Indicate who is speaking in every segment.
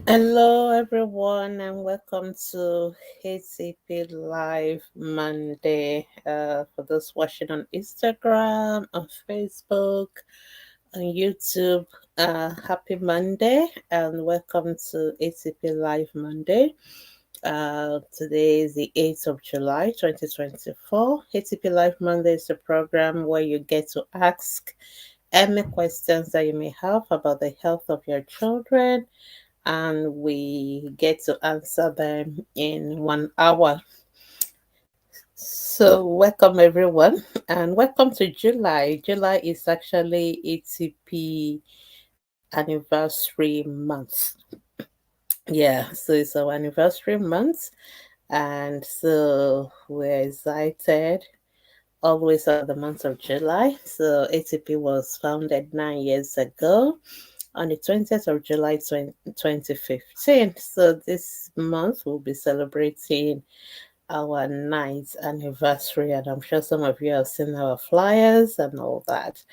Speaker 1: Hello, everyone, and welcome to Atp Live Monday. For those watching on Instagram, on Facebook, on YouTube, happy Monday, and welcome to ATP Live Monday. Today is the 8th of July, 2024. ATP Live Monday is a program where you get to ask any questions that you may have about the health of your children, and we get to answer them in 1 hour. So, welcome everyone, and welcome to July. July is actually ATP anniversary month. Yeah, so it's our anniversary month, and so we're excited always at the month of July. So, ATP was founded 9 years ago on the 20th of July 2015. So this month we'll be celebrating our ninth anniversary, and I'm sure some of you have seen our flyers and all that.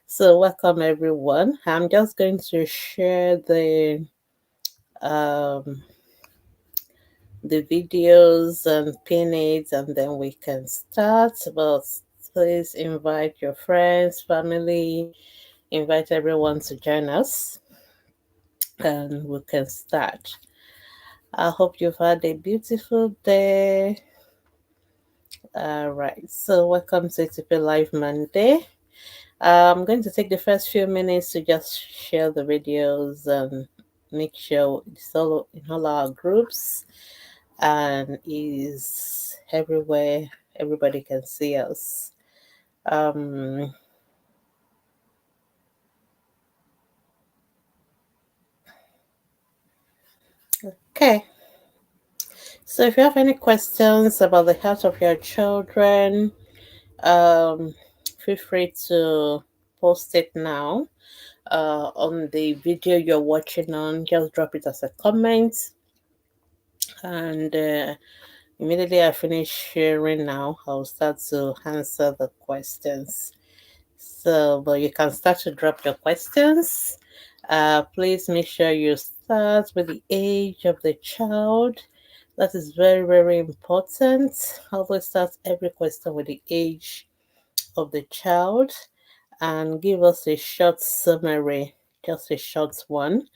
Speaker 1: So welcome everyone. I'm just going to share um the videos and pin it, and then we can start. But please invite your friends, family, invite everyone to join us, and we can start. I hope you've had a beautiful day. All right, so welcome to ATP Live Monday. I'm going to take the first few minutes to just share the videos and make sure it's all in all our groups and is everywhere. Everybody can see us. Um, okay, so if you have any questions about the health of your children, um, feel free to post it now on the video you're watching on. Just drop it as a comment, and immediately I finish sharing now, I'll start to answer the questions. So, but you can start to drop your questions. Please make sure you start with the age of the child. That is very, very important. Always start every question with the age of the child, and give us a short summary, just a short one,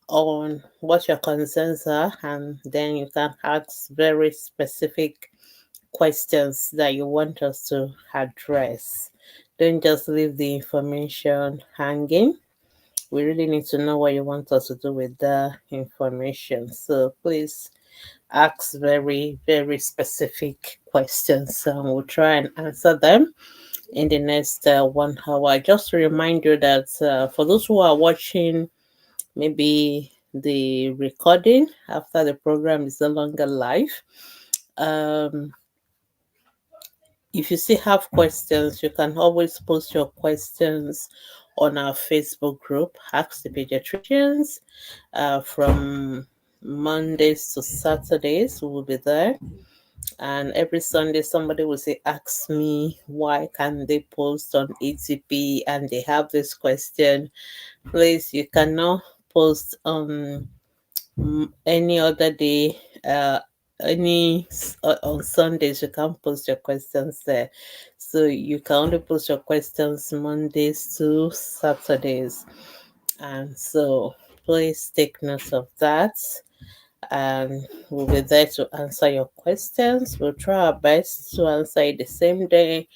Speaker 1: on what your concerns are, and then you can ask very specific questions that you want us to address. Don't just leave the information hanging. We really need to know what you want us to do with the information. So please ask very, very specific questions, and we'll try and answer them in the next 1 hour. Just to remind you that for those who are watching maybe the recording after the program is no longer live, um, if you still have questions, you can always post your questions on our Facebook group, Ask the Pediatricians. From Mondays to Saturdays, we will be there. And every Sunday, somebody will say, "Ask me, why can they post on ATP and they have this question?" Please, you cannot post on any other day. On Sundays, you can't post your questions there. So you can only post your questions Mondays to Saturdays. And so please take note of that, and we'll be there to answer your questions. We'll try our best to answer it the same day,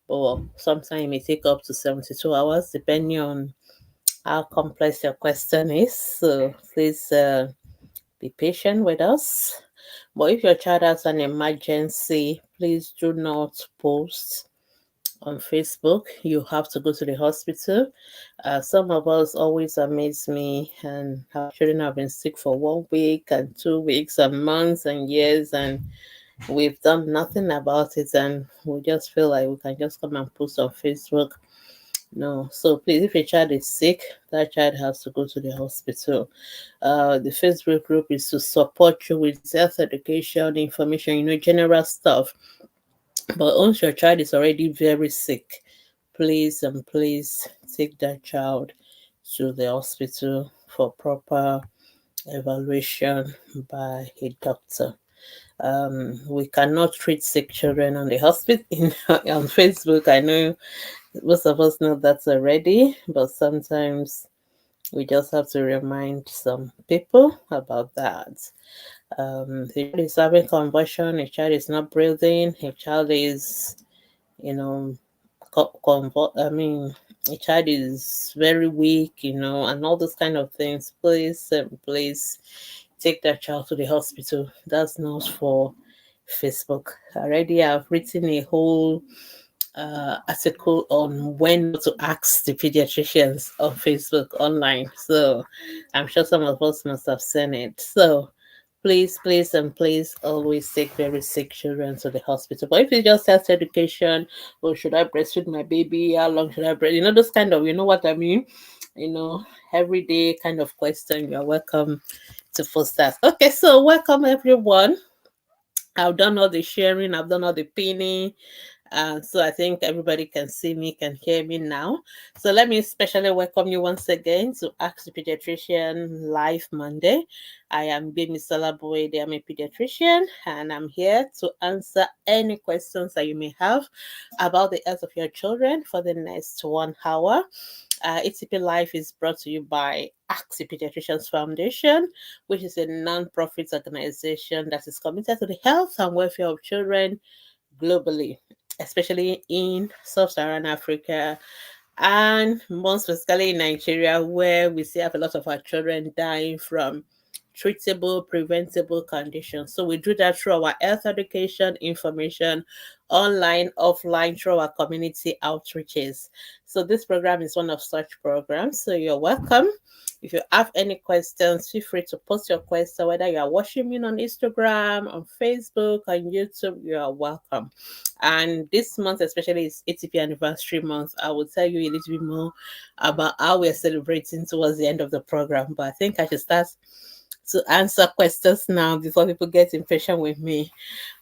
Speaker 1: but sometimes it may take up to 72 hours depending on how complex your question is. So please be patient with us. But if your child has an emergency, please do not post on Facebook. You have to go to the hospital. Some of us always amaze me, and our children have been sick for 1 week and 2 weeks and months and years, and we've done nothing about it, and we just feel like we can just come and post on Facebook. No, so please, if a child is sick, that child has to go to the hospital. The Facebook group is to support you with health education, information, general stuff. But once your child is already very sick, please and please take that child to the hospital for proper evaluation by a doctor. We cannot treat sick children on the hospital on Facebook. I know most of us know that already, but sometimes we just have to remind some people about that. The child is having convulsion, a child is not breathing, a child is, you know, I mean, a child is very weak, and all those kind of things. Please take that child to the hospital. That's not for Facebook. Already, I've written a whole article on when not to ask the pediatricians on Facebook online. So I'm sure some of us must have seen it. So please, and please always take very sick children to the hospital. But if it's just health education, or should I breastfeed my baby? How long should I breastfeed? Those kind of, you know what I mean? You know, everyday kind of question. You're welcome to post that. Okay, so welcome everyone. I've done all the sharing, I've done all the pinning. So I think everybody can see me, can hear me now. So let me especially welcome you once again to Ask the Pediatrician Live Monday. I am Gbemisola Boyede. I'm a pediatrician, and I'm here to answer any questions that you may have about the health of your children for the next 1 hour. ATP Life is brought to you by Ask the Pediatricians Foundation, which is a non-profit organization that is committed to the health and welfare of children globally, especially in sub-Saharan Africa and more specifically in Nigeria, where we still have a lot of our children dying from treatable, preventable conditions. So we do that through our health education, information, online, offline, through our community outreaches. So this program is one of such programs. So you're welcome. If you have any questions, feel free to post your question, whether you are watching me on Instagram, on Facebook, on YouTube, you are welcome. And this month, especially, is ATP anniversary month. I will tell you a little bit more about how we're celebrating towards the end of the program. But I think I should start to answer questions now before people get impatient with me.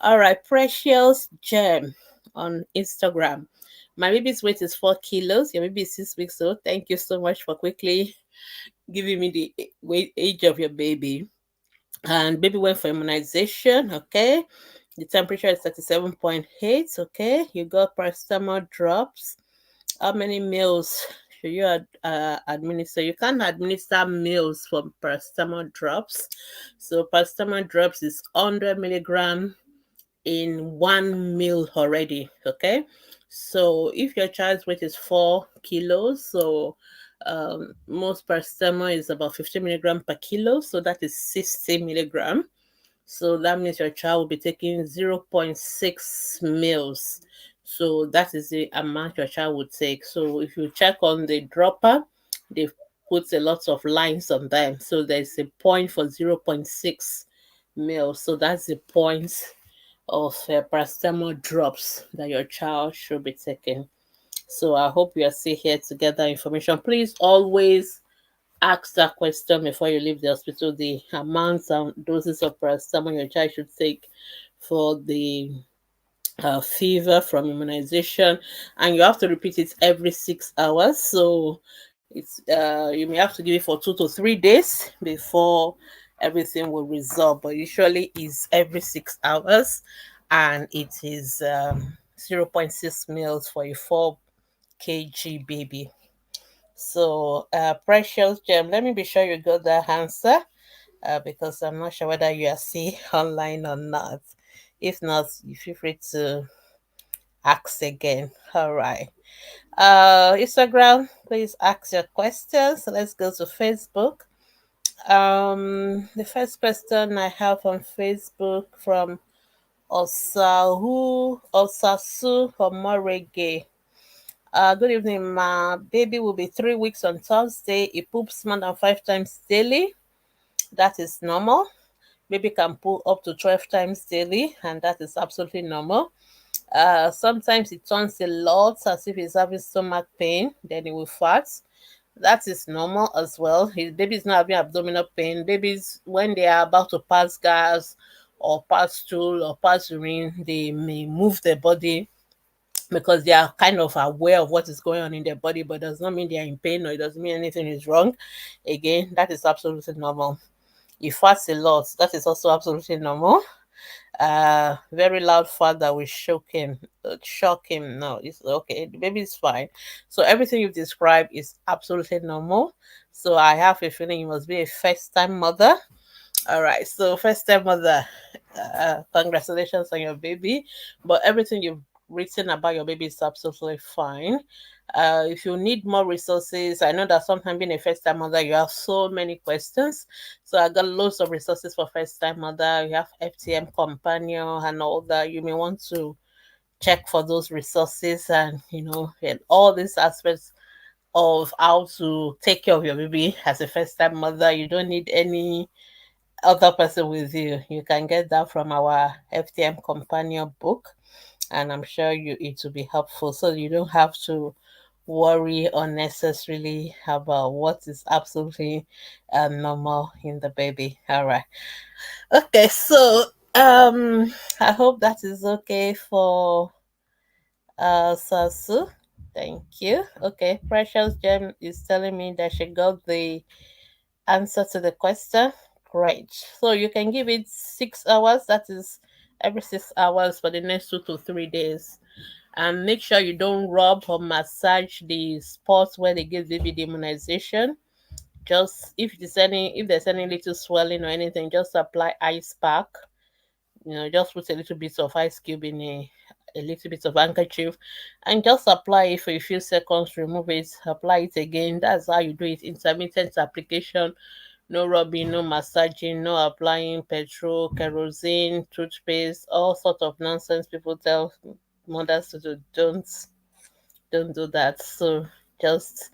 Speaker 1: All right, Precious Gem on Instagram. My baby's weight is 4 kilos. Your baby is 6 weeks old. Thank you so much for quickly giving me the weight age of your baby. And baby went for immunization. Okay. The temperature is 37.8. Okay. You got paracetamol drops. How many meals should you administer? You can't administer meals from paracetamol drops. So paracetamol drops is 100 milligram in 1 meal already. Okay. So if your child's weight is 4 kilos, so most paracetamol is about 50 milligram per kilo, so that is 60 milligram. So that means your child will be taking 0.6 mils. So that is the amount your child would take. So if you check on the dropper, they've put a lot of lines on them. So there's a point for 0.6 mils. So that's the point of paracetamol drops that your child should be taking. So I hope we are still here to gather information. Please always ask that question before you leave the hospital, the amounts and doses of paracetamol your child should take for the fever from immunization, and you have to repeat it every 6 hours. So it's you may have to give it for 2 to 3 days before everything will resolve, but usually is every 6 hours, and it is 0.6 mils for a 4 kg baby. So, Precious Gem, let me be sure you got that answer because I'm not sure whether you are still online or not. If not, you feel free to ask again. All right. Instagram, please ask your questions. So let's go to Facebook. The first question I have on Facebook from Osasu Homorege. Good evening, ma. Baby will be 3 weeks on Thursday. He poops more than 5 times daily. That is normal. Baby can poop up to 12 times daily, and that is absolutely normal. Sometimes it turns a lot as if he's having stomach pain, then he will fart. That is normal as well. His baby is not having abdominal pain. Babies, when they are about to pass gas or pass stool or pass urine, they may move their body because they are kind of aware of what is going on in their body, but does not mean they are in pain or it doesn't mean anything is wrong. Again, that is absolutely normal. You fart a lot. That is also absolutely normal. Very loud fart that will shock him. No, it's okay. The baby is fine. So everything you've described is absolutely normal. So I have a feeling you must be a first time mother. All right, so first time mother, congratulations on your baby. But everything you've written about your baby is absolutely fine. If you need more resources, I know that sometimes being a first time mother, you have so many questions. So I got loads of resources for first time mother. You have FTM companion and all that. You may want to check for those resources and and all these aspects of how to take care of your baby as a first time mother. You don't need any other person with you. You can get that from our FTM companion book, and I'm sure it will be helpful. So you don't have to worry unnecessarily about what is absolutely normal in the baby. All right. Okay. So I hope that is okay for Sasu. Thank you. Okay. Precious Gem is telling me that she got the answer to the question. Great. So you can give it 6 hours. That is every 6 hours for the next 2 to 3 days. And make sure you don't rub or massage the spots where they give baby the immunization. Just if there's any little swelling or anything, just apply ice pack. Just put a little bit of ice cube in a little bit of handkerchief and just apply it for a few seconds, remove it, apply it again. That's how you do it. Intermittent application, no rubbing, no massaging, no applying petrol, kerosene, toothpaste, all sort of nonsense people tell mothers to do. Don't do that. So just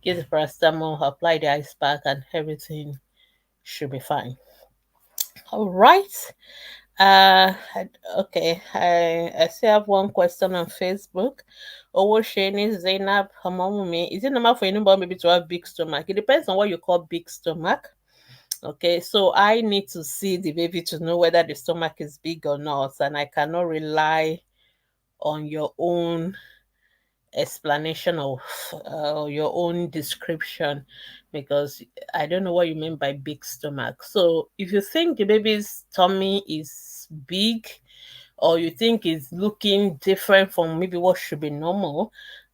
Speaker 1: give the paracetamol, apply the ice pack, and everything should be fine. All right. Okay. I still have one question on Facebook. Owo Shani Zainab Hamamumi. Is it normal for a newborn baby to have big stomach? It depends on what you call big stomach. Okay, so I need to see the baby to know whether the stomach is big or not, and I cannot rely on your own explanation of your own description because I don't know what you mean by big stomach. So if you think the baby's tummy is big or you think it's looking different from maybe what should be normal,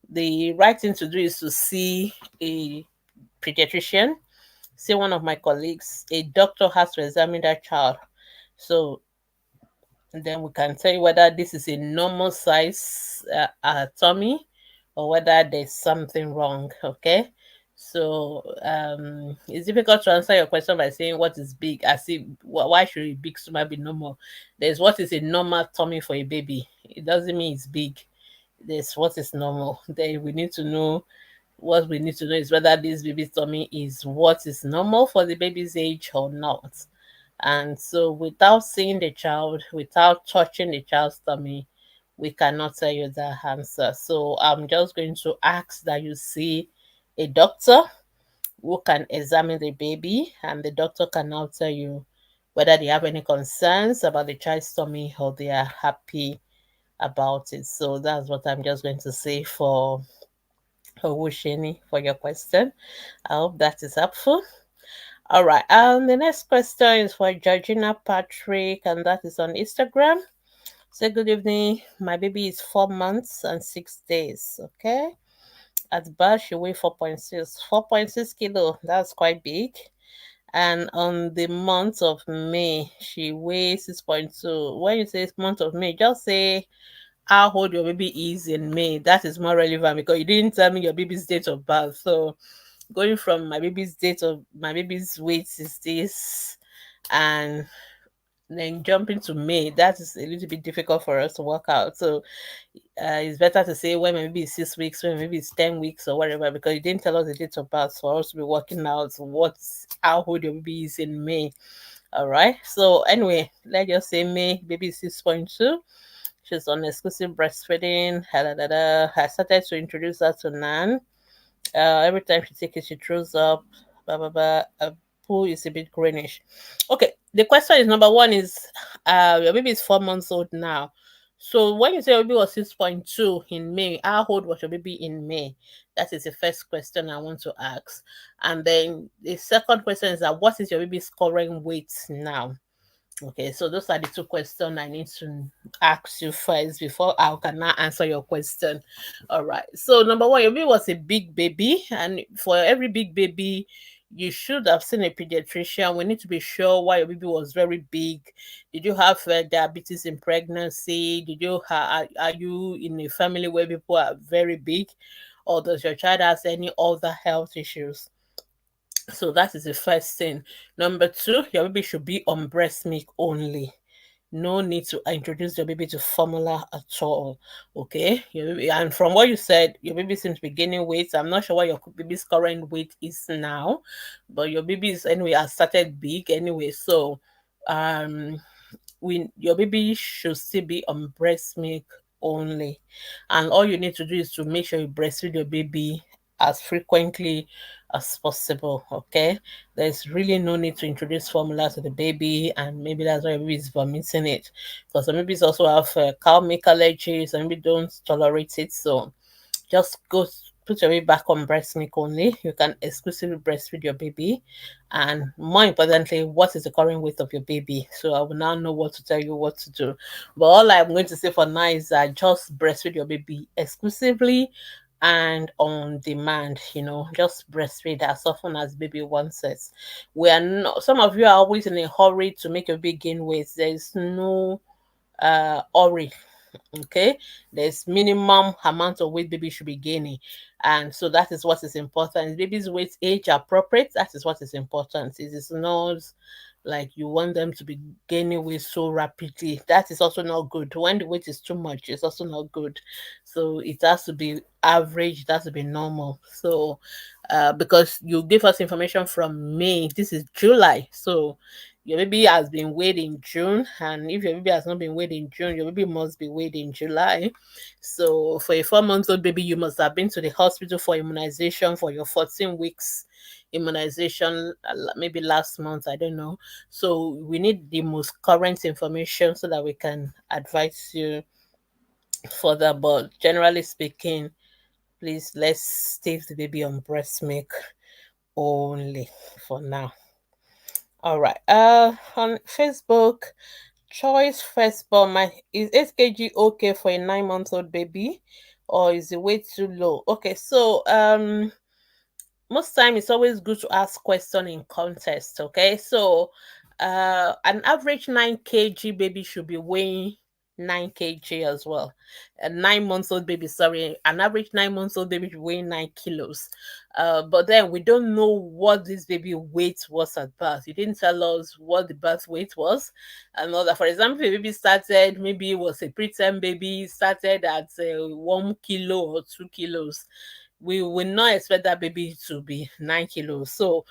Speaker 1: the right thing to do is to see a pediatrician, see one of my colleagues. A doctor has to examine that child. So then we can tell you whether this is a normal size tummy or whether there's something wrong. Okay. So it's difficult to answer your question by saying what is big, as if why should a big stomach be normal. There's what is a normal tummy for a baby. It doesn't mean it's big. There's what is normal. Then we need to know what we need to know is whether this baby's tummy is what is normal for the baby's age or not. And so, without seeing the child, without touching the child's tummy, we cannot tell you the answer. So, I'm just going to ask that you see a doctor who can examine the baby, and the doctor can now tell you whether they have any concerns about the child's tummy or they are happy about it. So, that's what I'm just going to say for Owusheni for your question. I hope that is helpful. All right. The next question is for Georgina Patrick, and that is on Instagram. Say good evening. My baby is 4 months and 6 days. Okay. At birth, she weighs 4.6. 4.6 kilo. That's quite big. And on the month of May, she weighs 6.2. When you say month of May, just say how old your baby is in May. That is more relevant because you didn't tell me your baby's date of birth. So going from my baby's weight is this and then jumping to May, that is a little bit difficult for us to work out. So it's better to say when my baby is 6 weeks, when maybe it's 10 weeks or whatever, because you didn't tell us the date of birth for us to be working out how old your baby is in May. All right. So anyway, let's just say May, baby is 6.2. She's on exclusive breastfeeding. I started to introduce her to Nan. Every time she takes it, she throws up. Blah blah blah. Poo is a bit greenish. Okay, the question is number one is, your baby is 4 months old now, So when you say your baby was 6.2 in May, how old was your baby in May? That is the first question I want to ask. And then the second question is that what is your baby's current weight now? Okay, so those are the two questions I need to ask you first before I can now answer your question. All right. So number one, your baby was a big baby, and for every big baby, you should have seen a pediatrician. We need to be sure why your baby was very big. Did you have diabetes in pregnancy? Are you in a family where people are very big, or does your child has any other health issues? So that is the first thing. Number two, your baby should be on breast milk only. No need to introduce your baby to formula at all. Okay. And from what you said, your baby seems to be gaining weight. I'm not sure what your baby's current weight is now, but your baby is anyway has started big anyway. So um your baby should still be on breast milk only, and all you need to do is to make sure you breastfeed your baby as frequently as possible. Okay, there's really no need to introduce formula to the baby, and maybe that's why your baby is vomiting it, because some babies also have cow milk allergies and maybe don't tolerate it. So just go put your baby back on breast milk only. You can exclusively breastfeed your baby. And more importantly, what is the current weight of your baby? So I will now know what to tell you what to do. But all I'm going to say for now is that just breastfeed your baby exclusively and on demand. Just breastfeed as often as baby wants it. We are not, some of you are always in a hurry to make your baby gain weight. There is no hurry. Okay, there's minimum amount of weight baby should be gaining, and so that is what is important. Baby's weight age appropriate, that is what is important. It is not like you want them to be gaining weight so rapidly. That is also not good. When the weight is too much, it's also not good. So it has to be average, it has to be normal. So because you give us information from May, this is July, so your baby has been weighed in June, and if your baby has not been weighed in June, your baby must be weighed in July. So for a 4 month old baby, you must have been to the hospital for immunization for your 14 weeks immunization, maybe last month, I don't know. So we need the most current information so that we can advise you further. But generally speaking, please let's leave the baby on breast milk only for now. All right. On Facebook, Choice Firstborn, is 8 kg okay for a 9 month old baby, or is the weight too low? Okay, so most time it's always good to ask question in context. Okay, so an average 9 kg baby should be weighing 9 kg as well. A 9 months old baby, sorry, an average 9 months old baby should weigh 9 kilos. But then we don't know what this baby weight was at birth. You didn't tell us what the birth weight was, and all that. For example, if a baby started, maybe it was a preterm baby, started at 1 kilo or 2 kilos, we will not expect that baby to be 9 kilos. So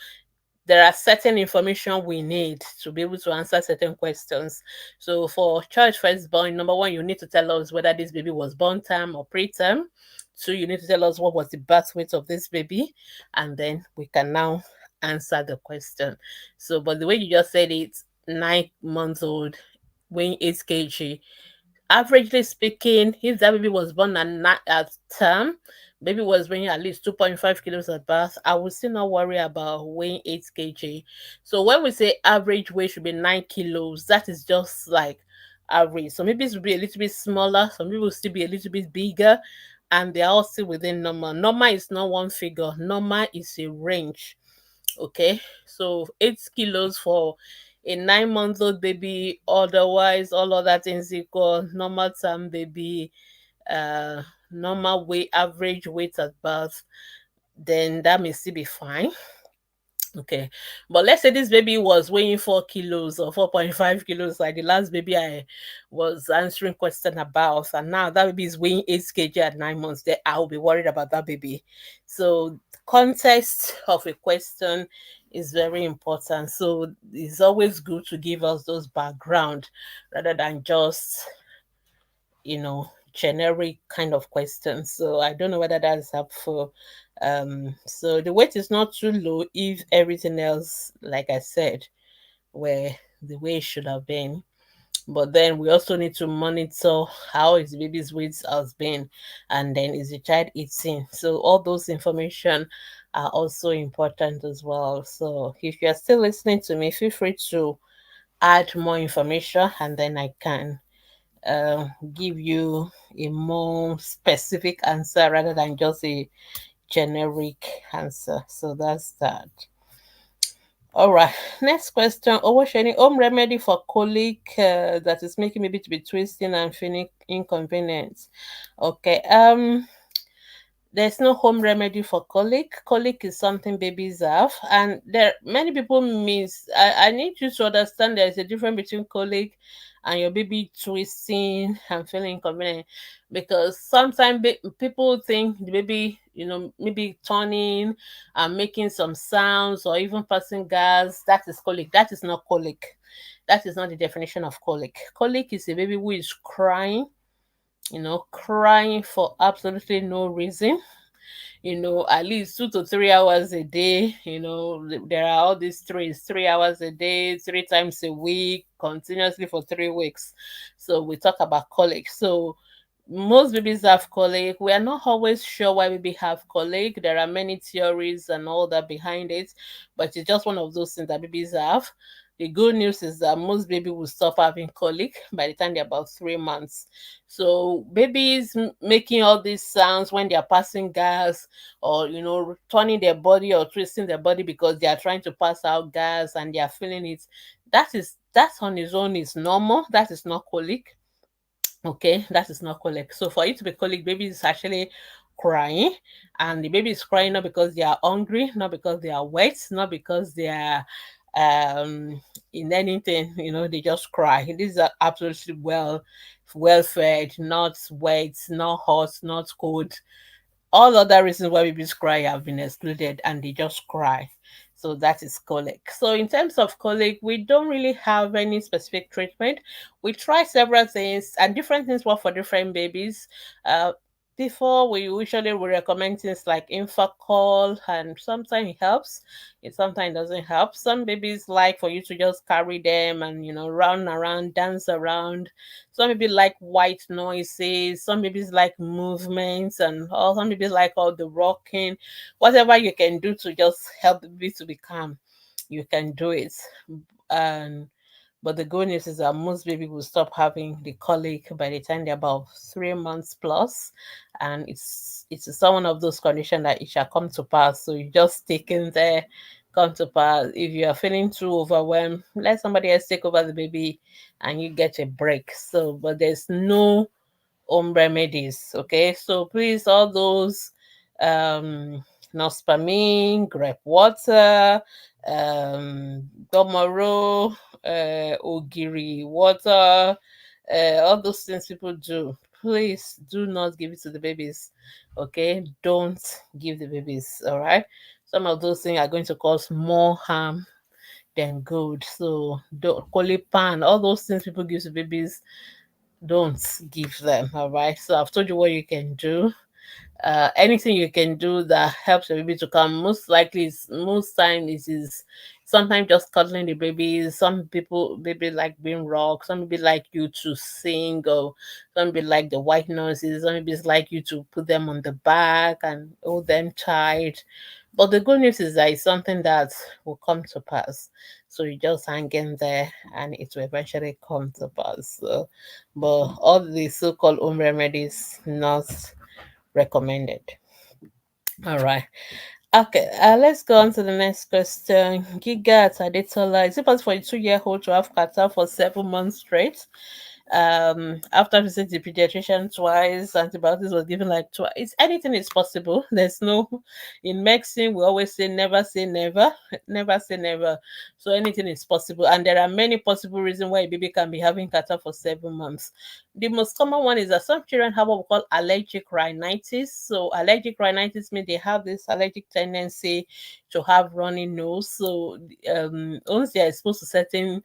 Speaker 1: there are certain information we need to be able to answer certain questions. So for child firstborn, number one, you need to tell us whether this baby was born term or preterm. Two, you need to tell us what was the birth weight of this baby, and then we can now answer the question. So, but the way you just said it, 9 months old, weighing 8 kg, averagely speaking, if that baby was born at term, baby was weighing at least 2.5 kilos at birth, I would still not worry about weighing 8 kg. So when we say average weight should be 9 kilos, that is just like average. So maybe it will be a little bit smaller, some people will still be a little bit bigger, and they're all still within normal. Normal is not one figure, normal is a range. Okay, so 8 kilos for a 9 month old baby, otherwise all other things equal, normal term baby, uh normal weight, average weight at birth, then that may still be fine. Okay, but let's say this baby was weighing 4 kilos or 4.5 kilos, like the last baby I was answering question about, and now that baby is weighing 8 kg at 9 months. Then I'll be worried about that baby. So context of a question is very important. So it's always good to give us those background rather than just generic kind of questions. So I don't know whether that is helpful. So the weight is not too low if everything else, like I said, were the way it should have been. But then we also need to monitor how his baby's weight has been, and then is the child eating. So all those information are also important as well. So if you're still listening to me, feel free to add more information, and then I can give you a more specific answer rather than just a generic answer. So that's that. All right. Next question. What's any home remedy for colic that is making baby to be twisting and feeling inconvenient? Okay. There's no home remedy for colic. Colic is something babies have, and there many people miss. I need you to understand there is a difference between colic and your baby twisting and feeling inconvenient, because sometimes people think the baby, maybe turning and making some sounds or even passing gas. That is colic. That is not colic. That is not the definition of colic. Colic is a baby who is crying, crying for absolutely no reason, at least 2 to 3 hours a day. There are all these 3 hours a day, 3 times a week, continuously for 3 weeks. So we talk about colic. So most babies have colic. We are not always sure why baby have colic. There are many theories and all that behind it, but it's just one of those things that babies have. The good news is that most babies will stop having colic by the time they're about 3 months. So babies making all these sounds when they are passing gas, or turning their body or twisting their body because they are trying to pass out gas and they are feeling it, that on its own is normal. That is not colic. Okay, that is not colic. So for it to be colic, baby is actually crying, and the baby is crying not because they are hungry, not because they are wet, not because they are in anything. They just cry. These are absolutely well fed, not wet, not hot, not cold. All other reasons why babies cry have been excluded, and they just cry. So that is colic. So in terms of colic, we don't really have any specific treatment. We try several things, and different things work for different babies. uh Before, we usually will recommend things like infacol, and sometimes it helps, it sometimes doesn't help. Some babies like for you to just carry them and run around, dance around. Some babies like white noises, some babies like movements, and all some babies like all the rocking. Whatever you can do to just help the baby to be calm, you can do it. And but the good news is that most babies will stop having the colic by the time they're about 3 months plus, and it's one of those conditions that it shall come to pass. So you just take in there, come to pass. If you are feeling too overwhelmed, let somebody else take over the baby, and you get a break. So, but there's no home remedies. Okay, so please, all those um nospamin, grape water, domoro, ogiri water, all those things people do, please do not give it to the babies. Okay, don't give the babies. All right, some of those things are going to cause more harm than good. So don't colipan, all those things people give to babies, don't give them. All right, so I've told you what you can do. Anything you can do that helps the baby to calm, most likely most time it is sometimes just cuddling the baby. Some people baby like being rocked, some baby like you to sing, or some baby like the white noises, some babies like you to put them on the back and hold them tight. But the good news is that it's something that will come to pass. So you just hang in there, and it will eventually come to pass. So, but all the so-called home remedies, not recommended. All right. Okay, let's go on to the next question. Giga Adetola, is it possible for a 2-year-old to have catarrh for 7 months straight? After visiting the pediatrician twice, antibiotics was given like twice. Anything is possible. There's no, in medicine we always say never, never say never. So anything is possible, and there are many possible reasons why a baby can be having catarrh for 7 months. The most common one is that some children have what we call allergic rhinitis. So allergic rhinitis means they have this allergic tendency to have runny nose. So once they are exposed to certain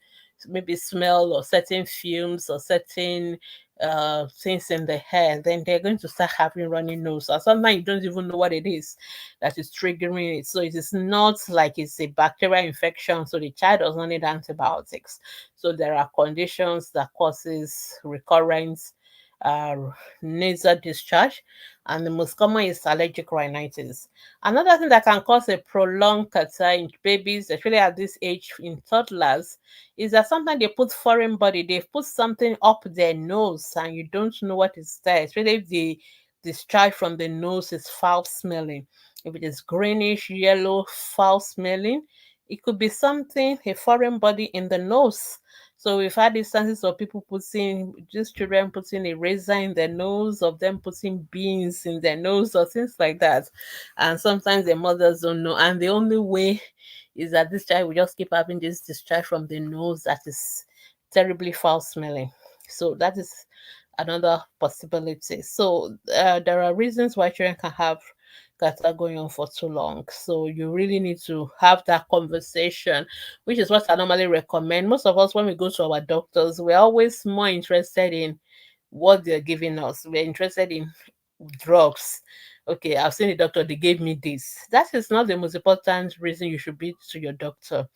Speaker 1: maybe smell or certain fumes or certain things in the hair, then they're going to start having runny nose. And sometimes you don't even know what it is that is triggering it. So it is not like it's a bacterial infection. So the child does not need antibiotics. So there are conditions that causes recurrent uh, nasal discharge, and the most common is allergic rhinitis. Another thing that can cause a prolonged catarrh in babies, especially at this age in toddlers, is that sometimes they put foreign body, they put something up their nose and you don't know what is there, especially if the discharge from the nose is foul smelling. If it is greenish, yellow, foul smelling, it could be something, a foreign body in the nose. So we've had instances of people putting, just children putting a razor in their nose, of them putting beans in their nose or things like that. And sometimes their mothers don't know. And the only way is that this child will just keep having this discharge from the nose that is terribly foul smelling. So that is another possibility. So there are reasons why children can have catarrh going on for too long. So you really need to have that conversation, which is what I normally recommend. Most of us, when we go to our doctors, we're always more interested in what they're giving us. We're interested in drugs. Okay, I've seen the doctor, they gave me this. That is not the most important reason you should be to your doctor.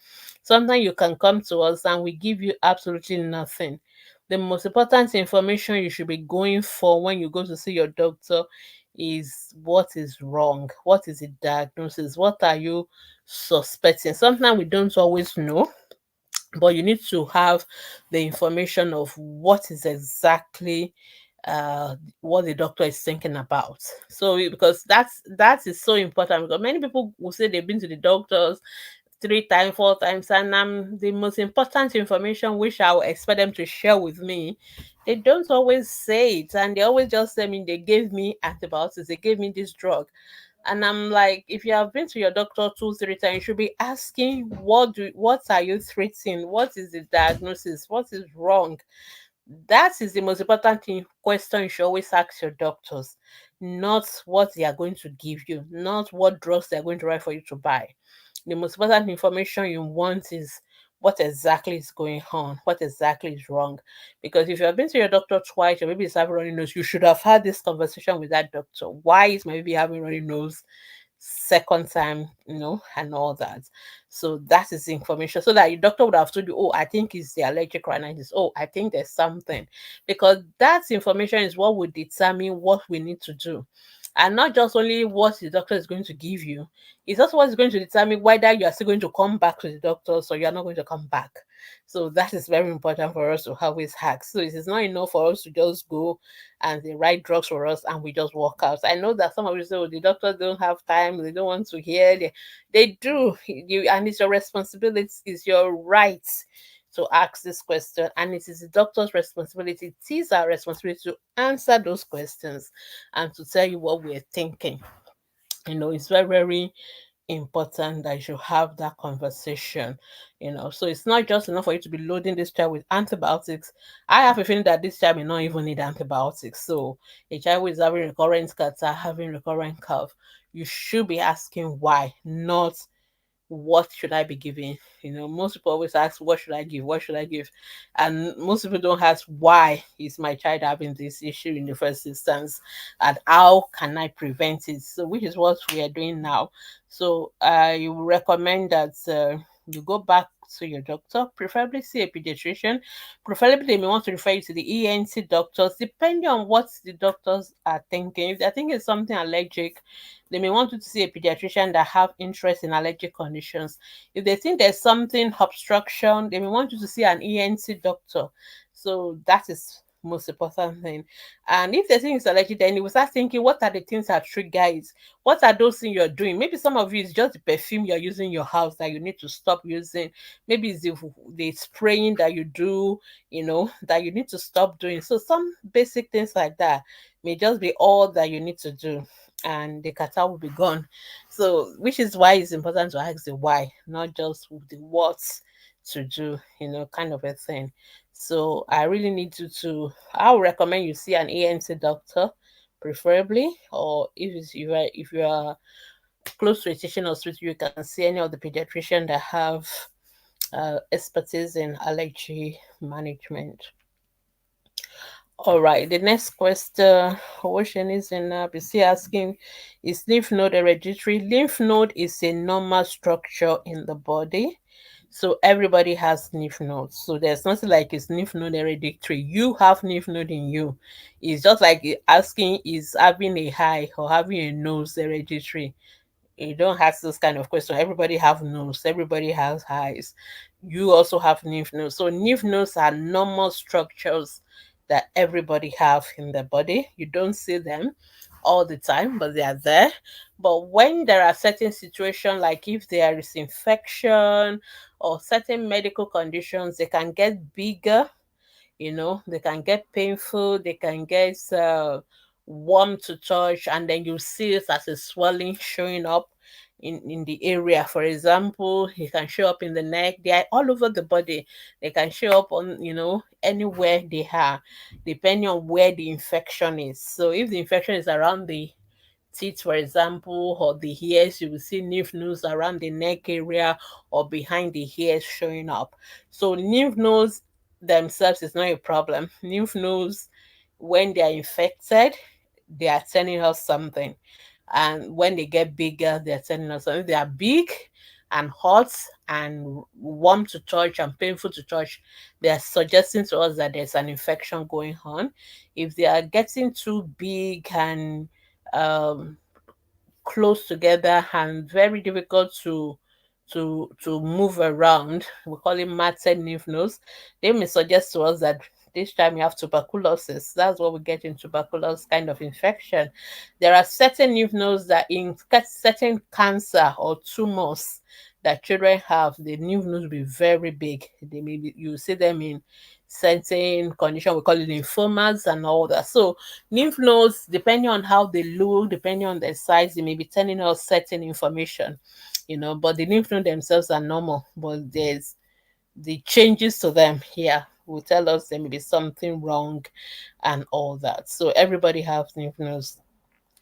Speaker 1: Sometimes you can come to us and we give you absolutely nothing. The most important information you should be going for when you go to see your doctor is what is wrong, what is the diagnosis, what are you suspecting. Sometimes we don't always know, but you need to have the information of what is exactly what the doctor is thinking about. So because that is so important, because many people will say they've been to the doctors 3 times, 4 times, and the most important information which I will expect them to share with me, they don't always say it, and they always just say me they gave me antibiotics, they gave me this drug. And I'm like, if you have been to your doctor 2, 3 times, you should be asking what are you treating? What is the diagnosis? What is wrong? That is the most important thing, question you should always ask your doctors, not what they are going to give you, not what drugs they are going to write for you to buy. The most important information you want is what exactly is going on, what exactly is wrong. Because if you have been to your doctor twice, your baby is having runny nose, you should have had this conversation with that doctor. Why is my baby having runny nose second time, and all that? So that is the information. So that your doctor would have told you, oh, I think it's the allergic rhinitis. Oh, I think there's something. Because that information is what will determine what we need to do. And not just only what the doctor is going to give you, it's also what's going to determine whether you are still going to come back to the doctor or you're not going to come back. So that is very important for us to always hack. So it is not enough for us to just go and they write drugs for us and we just walk out. I know that some of you say, oh, the doctors don't have time, they don't want to hear. They do. And it's your responsibility, it's your right to ask this question, and it is the doctor's responsibility. It is our responsibility to answer those questions and to tell you what we're thinking. It's very, very important that you should have that conversation. So it's not just enough for you to be loading this child with antibiotics. I have a feeling that this child may not even need antibiotics. So a child who is having recurrent catarrh, having recurrent cough, you should be asking why, not what should I be giving. Most people always ask, what should I give, what should I give, and most people don't ask, why is my child having this issue in the first instance, and how can I prevent it. So which is what we are doing now. So I would recommend that you go back to your doctor, preferably see a pediatrician. Preferably they may want to refer you to the ENT doctors, depending on what the doctors are thinking. If they're thinking it's something allergic, they may want you to see a pediatrician that have interest in allergic conditions. If they think there's something obstruction, they may want you to see an ENT doctor. So that is most important thing. And if they think it's allergic, then you will start thinking, what are the things that trigger it? What are those things you're doing? Maybe some of you is just the perfume you're using in your house that you need to stop using. Maybe it's the spraying that you do, that you need to stop doing. So some basic things like that may just be all that you need to do, and the catarrh will be gone. So, which is why it's important to ask the why, not just the what to do, kind of a thing. So, I really need you to, I would recommend you see an ENT doctor, preferably, or if you are close to a teaching hospital, you can see any of the pediatrician that have expertise in allergy management. All right, the next question, question is in is he asking, is lymph node hereditary? Lymph node is a normal structure in the body. So everybody has lymph nodes. So there's nothing like it's lymph node hereditary. You have lymph node in you. It's just like asking, is having a eye or having a nose hereditary? You don't ask those kind of questions. Everybody have nose, everybody has eyes. You also have lymph nodes. So lymph nodes are normal structures that everybody have in their body. You don't see them all the time, but they are there. But when there are certain situations, like if there is infection or certain medical conditions, they can get bigger, they can get painful, they can get warm to touch, and then you see it as a swelling showing up in the area. For example, it can show up in the neck. They are all over the body. They can show up on, anywhere they are, depending on where the infection is. So if the infection is around the teeth, for example, or the ears, you will see lymph nodes around the neck area or behind the ears showing up. So lymph nodes themselves is not a problem. Lymph nodes, when they are infected, they are telling us something. And when they get bigger, they're telling us something. If they are big and hot and warm to touch and painful to touch, they are suggesting to us that there's an infection going on. If they are getting too big and um, close together and very difficult to move around, we call it matted lymph nodes, they may suggest to us that this time you have tuberculosis. That's what we get in tuberculosis kind of infection. There are certain lymph nodes that in certain cancer or tumors that children have, the lymph nodes will be very big. They may be, you see them in certain condition, we call it lymphomas and all that. So lymph nodes, depending on how they look, depending on their size, they may be telling us certain information, but the lymph nodes themselves are normal, but there's the changes to them here will tell us there may be something wrong and all that. So everybody has lymph nodes.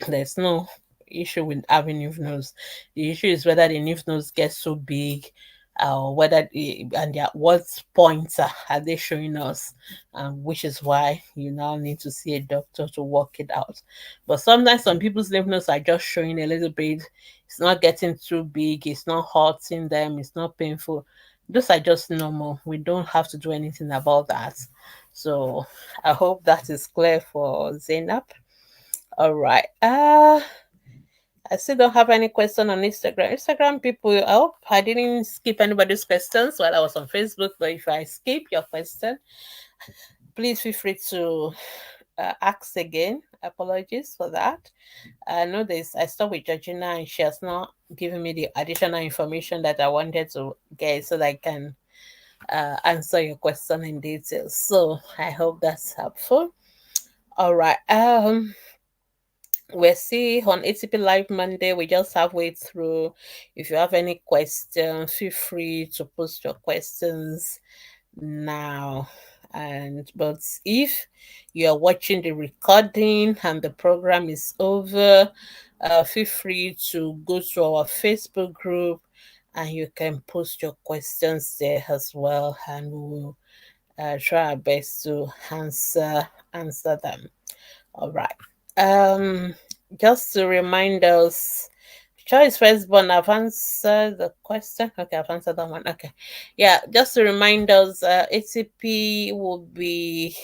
Speaker 1: There's no issue with having lymph nodes. The issue is whether the lymph nodes get so big, or whether and at what points are they showing us, which is why you now need to see a doctor to work it out. But sometimes some people's lymph nodes are just showing a little bit. It's not getting too big. It's not hurting them. It's not painful. Those are just normal. We don't have to do anything about that. So I hope that is clear for Zainab. All right. I still don't have any question on Instagram. Instagram people, I hope I didn't skip anybody's questions while I was on Facebook. But if I skip your question, please feel free to ask again. Apologies for that. I know this. I stopped with Georgina and she has not given me the additional information that I wanted to get so that I can answer your question in detail. So I hope that's helpful. All right. We'll see on ATP Live Monday. We just halfway through. If you have any questions, feel free to post your questions now. But if you are watching the recording and the program is over, feel free to go to our Facebook group and you can post your questions there as well, and we will try our best to answer them. All right. Um, just to remind us, choice firstborn, I've answered the question. Okay, I've answered that one. Okay. Yeah, just to remind us, ATP will be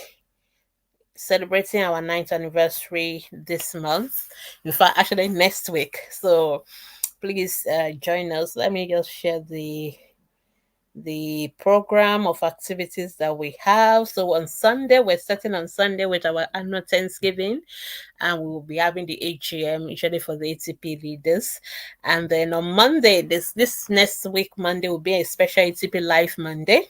Speaker 1: celebrating our 9th anniversary this month. In fact, actually next week. So please join us. Let me just share the program of activities that we have. So on Sunday, we're starting on Sunday with our annual Thanksgiving, and we will be having the AGM usually for the ATP leaders. And then on Monday, this next week, Monday will be a special ATP Live Monday.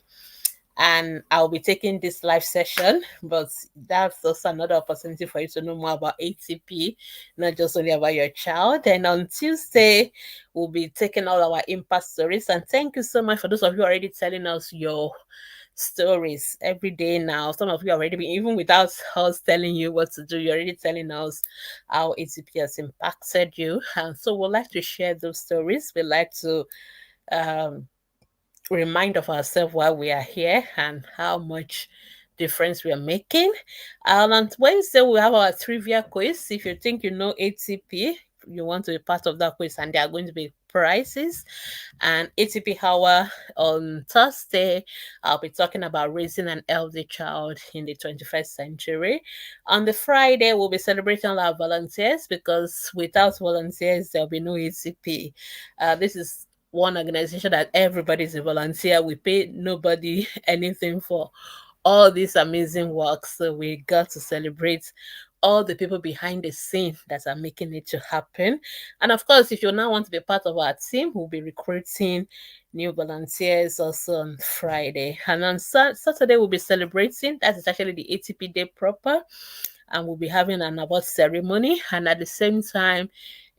Speaker 1: And I'll be taking this live session, but that's also another opportunity for you to know more about ATP, not just only about your child. And on Tuesday, we'll be taking all our impact stories. And thank you so much for those of you already telling us your stories every day now. Some of you already been, even without us telling you what to do, you're already telling us how ATP has impacted you. And so we'd like to share those stories. We like to remind of ourselves why we are here and how much difference we are making. And on Wednesday, we have our trivia quiz. If you think you know ATP, you want to be part of that quiz, and there are going to be prizes. And ATP Hour on Thursday, I'll be talking about raising an healthy child in the 21st century. On the Friday, we'll be celebrating all our volunteers, because without volunteers, there'll be no ATP. This is one organization that everybody's a volunteer. We pay nobody anything for all this amazing work. So we got to celebrate all the people behind the scene that are making it to happen. And of course, if you now want to be part of our team, we'll be recruiting new volunteers also on Friday. And on Saturday, we'll be celebrating. That is actually the ATP Day proper. And we'll be having an award ceremony. And at the same time,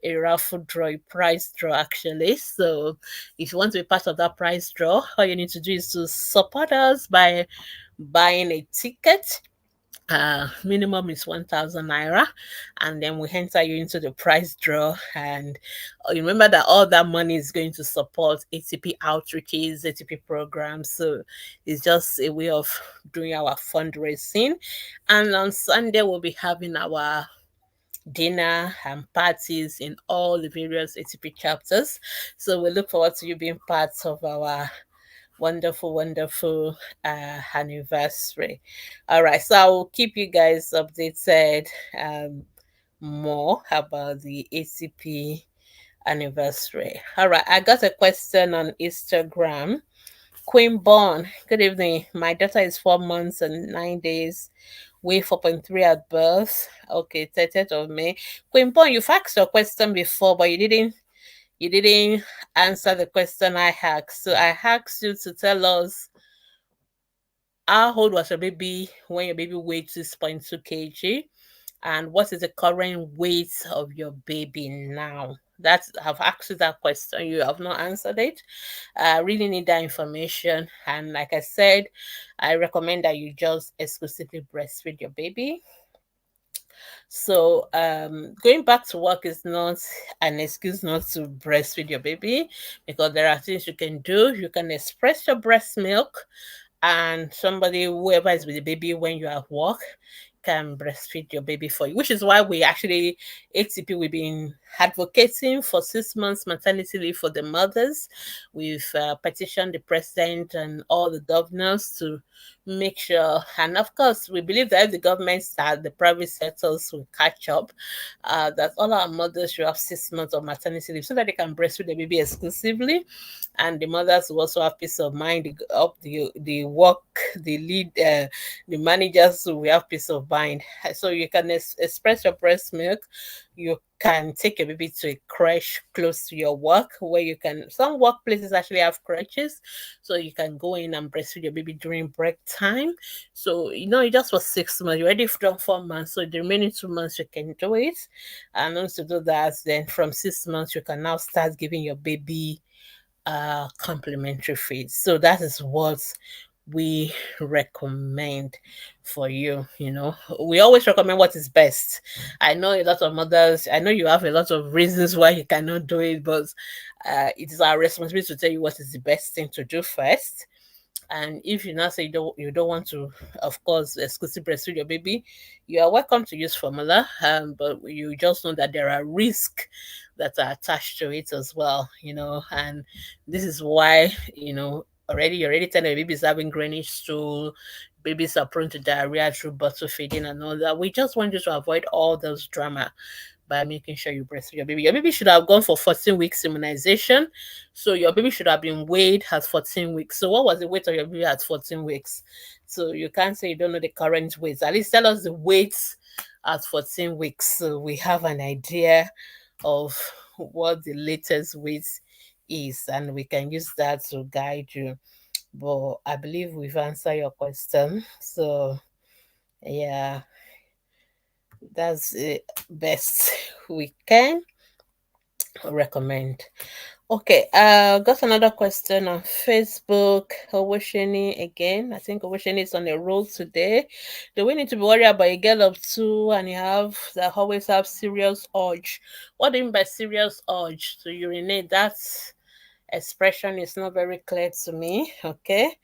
Speaker 1: a raffle draw, a prize draw actually. So if you want to be part of that prize draw, all you need to do is to support us by buying a ticket. Minimum is 1,000 naira, and then we enter you into the prize draw. And remember that all that money is going to support ATP outreaches, ATP programs. So it's just a way of doing our fundraising. And on Sunday, we'll be having our dinner and parties in all the various ATP chapters. So we look forward to you being part of our wonderful, wonderful anniversary. All right, so I will keep you guys updated more about the ACP anniversary. All right, I got a question on Instagram. Queen Born, good evening. My daughter is 4 months and 9 days, weigh 4.3 at birth. Okay, 30th of May. Queen Born, you've asked your question before, but you didn't answer the question I asked. So I asked you to tell us how old was your baby when your baby weighed 6.2 kg, and what is the current weight of your baby now? That's I've asked you that question. You have not answered it. I really need that information. And like I said, I recommend that you just exclusively breastfeed your baby. So going back to work is not an excuse not to breastfeed your baby, because there are things you can do. You can express your breast milk, and somebody, whoever is with the baby when you're at work, can breastfeed your baby for you, which is why we actually, ATP, we've been advocating for 6 months maternity leave for the mothers. We've petitioned the president and all the governors to make sure, and of course, we believe that if the government start, the private sectors will catch up, that all our mothers should have 6 months of maternity leave so that they can breastfeed the baby exclusively, and the mothers will also have peace of mind. The work, the lead, the managers will have peace of mind. So you can express your breast milk. You can take your baby to a crèche close to your work, where you can, some workplaces actually have crèches, so you can go in and breastfeed your baby during break time. So it just for 6 months. You already done 4 months, so the remaining 2 months you can do it. And once you do that, then from 6 months you can now start giving your baby complementary feeds. So that is what we recommend for you. We always recommend what is best. I know a lot of mothers, I know you have a lot of reasons why you cannot do it, but it is our responsibility to tell you what is the best thing to do first. And if you now say you don't want to, of course, exclusive breastfeed your baby, you are welcome to use formula. But you just know that there are risks that are attached to it as well. And this is why you're already telling your babies having greenish stool, babies are prone to diarrhea through bottle feeding and all that. We just want you to avoid all those drama by making sure you breastfeed your baby. Your baby should have gone for 14 weeks immunization. So your baby should have been weighed at 14 weeks. So what was the weight of your baby at 14 weeks? So you can't say you don't know the current weight. At least tell us the weight at 14 weeks, so we have an idea of what the latest weight is, and we can use that to guide you. But I believe we've answered your question. So yeah, that's the best we can recommend. Okay, got another question on Facebook. Owosheni again. I think Owosheni is on the roll today. Do we need to be worried about a girl of 2 and you have that always have serious urge? What do you mean by serious urge to urinate? That's expression is not very clear to me. Okay.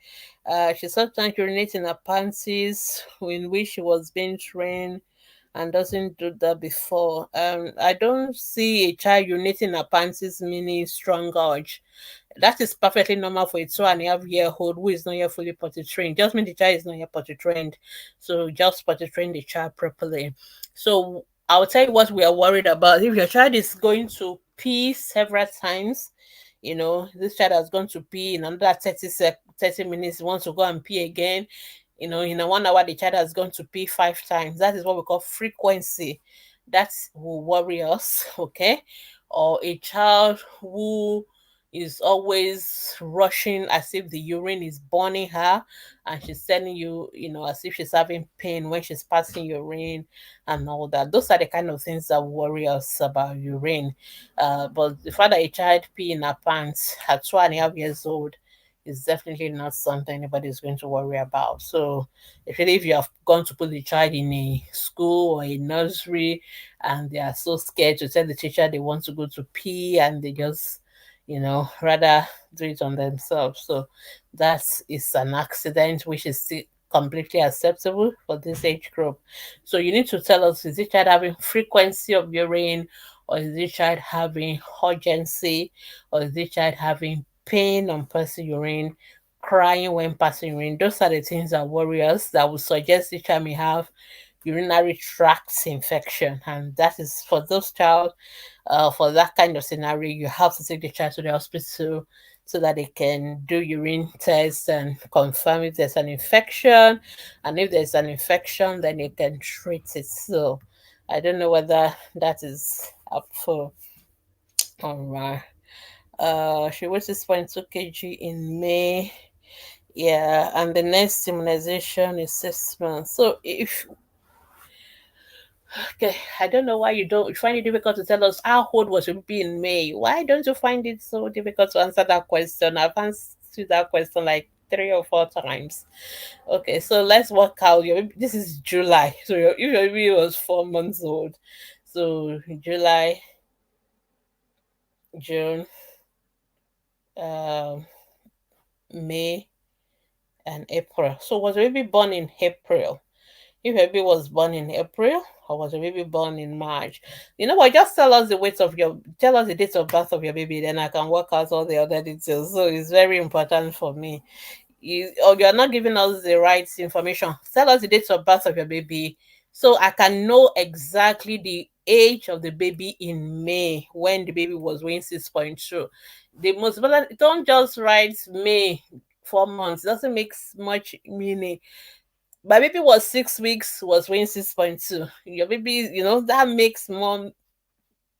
Speaker 1: She sometimes urinates in her panties in which she was being trained and doesn't do that before. I don't see a child urinating in her panties meaning strong urge. That is perfectly normal for a 2.5 year old who is not yet fully potty trained. Just mean the child is not yet potty trained. So just potty train the child properly. So I'll tell you what we are worried about. If your child is going to pee several times, this child has gone to pee in another 30 minutes, wants to go and pee again. In a 1 hour, the child has gone to pee 5 times. That is what we call frequency. That will worry us, okay? Or a child who is always rushing as if the urine is burning her, and she's telling you, as if she's having pain when she's passing urine and all that. Those are the kind of things that worry us about urine. But the fact that a child pee in her pants at 2.5 years old is definitely not something anybody is going to worry about. So, if you have gone to put the child in a school or a nursery and they are so scared to tell the teacher they want to go to pee and they just, rather do it on themselves. So, that is an accident which is still completely acceptable for this age group. So you need to tell us, is the child having frequency of urine, or is the child having urgency, or is the child having pain on passing urine, crying when passing urine? Those are the things that worry us, that would suggest the child may have urinary tract infection. And that is for those child, for that kind of scenario, you have to take the child to the hospital so that they can do urine tests and confirm if there's an infection. And if there's an infection, then they can treat it. So I don't know whether that is up for. All right. She weighs 6.2 kg in May. Yeah, and the next immunization is 6 months. So if okay, I don't know why you find it difficult to tell us how old was your baby in May. Why don't you find it so difficult to answer that question? I've answered that question like 3 or 4 times. Okay, so let's work out this is July. So if your baby was 4 months old, so July, June, um, May, and April. So was your baby born in April? If your baby was born in April, or was your baby born in March? You know what? Just tell us the date of birth of your baby, then I can work out all the other details. So it's very important for me. You're not giving us the right information. Tell us the date of birth of your baby, so I can know exactly the age of the baby in May when the baby was weighing 6.2. The most important, don't just write May 4 months. It doesn't make much meaning. My baby was 6 weeks, was weighing 6.2. Your baby, that makes more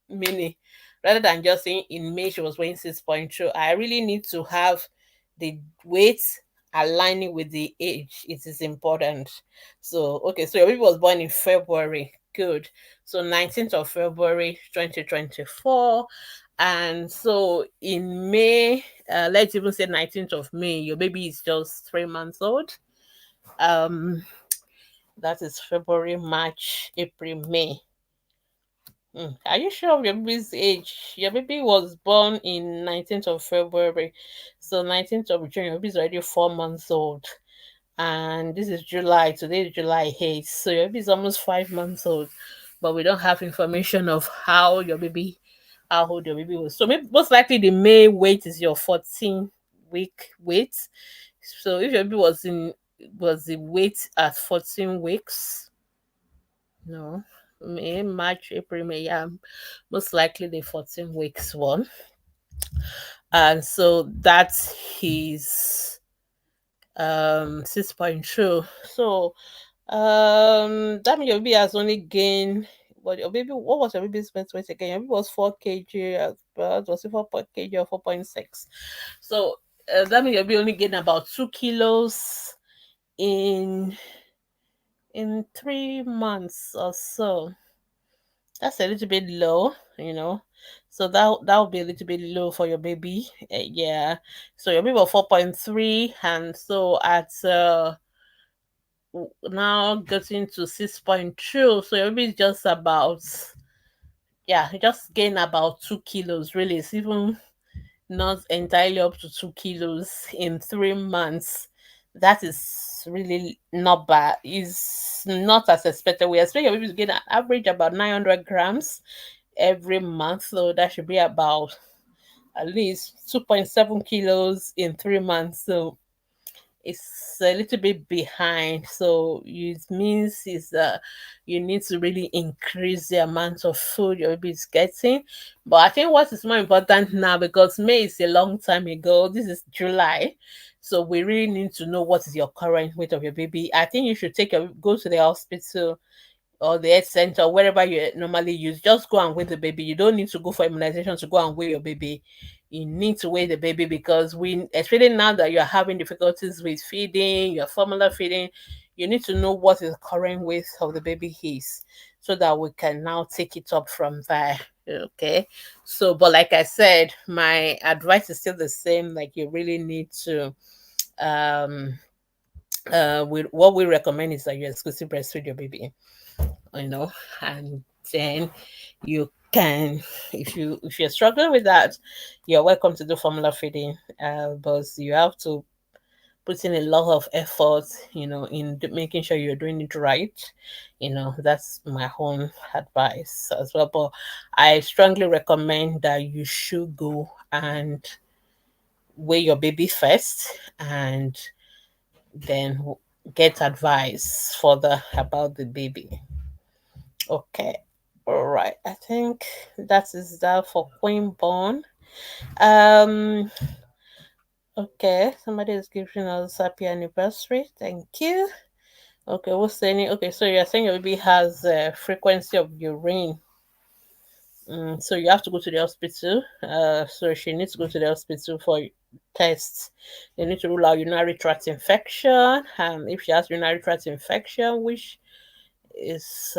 Speaker 1: meaning rather than just saying in May she was weighing 6.2. I really need to have the weight aligning with the age. It is important. So, okay, so your baby was born in February. Good. So, 19th of February 2024. And so in May, let's even say 19th of May, your baby is just 3 months old. That is February, March, April, May. Are you sure of your baby's age? Your baby was born in 19th of February. So 19th of June, your baby is already 4 months old. And this is July. Today is July 8th. So your baby is almost 5 months old. But we don't have information of how old your baby was. So maybe most likely the May weight is your 14-week weight. So if your baby was the weight at 14 weeks, no, May, March, April, May, yeah, most likely the 14 weeks one. And so that's his 6.2. So that means your baby has only gained what was your baby's weight again? Your baby was 4 kg at birth. Was it 4 kg or 4.6? So that means your baby only gained about 2 kilos in 3 months or so. That's a little bit low. So that will be a little bit low for your baby. Yeah. So your baby was 4.3, and so at now getting to 6.2. So your baby is just about, yeah, he just gained about 2 kilos. Really, it's even not entirely up to 2 kilos in 3 months. That is really not bad. It's not as expected. We expect your baby to gain an average about 900 grams every month, so that should be about at least 2.7 kilos in 3 months. So it's a little bit behind. So it means is that you need to really increase the amount of food your baby is getting. But I think what is more important now, because May is a long time ago, this is July. So we really need to know what is your current weight of your baby. I think you should go to the hospital or the health center, wherever you normally use. Just go and weigh the baby. You don't need to go for immunization to go and weigh your baby. You need to weigh the baby, because especially now that you're having difficulties with feeding, your formula feeding, you need to know what is the current weight of the baby is, so that we can now take it up from there. Okay. So, but like I said, my advice is still the same. Like, you really need to um what we recommend is that you exclusive breastfeed your baby, you know, and then you can, if you're struggling with that, you're welcome to do formula feeding, but you have to put in a lot of effort, in making sure you're doing it right. That's my own advice as well. But I strongly recommend that you should go and weigh your baby first, and then get advice further about the baby. Okay. All right. I think that is that for Queen Born. Um. Okay. Somebody is giving us happy anniversary. Thank you. Okay. What's saying? Okay. So you're saying your baby has a frequency of urine. So you have to go to the hospital. So she needs to go to the hospital for tests. They need to rule out urinary tract infection. If she has urinary tract infection, which is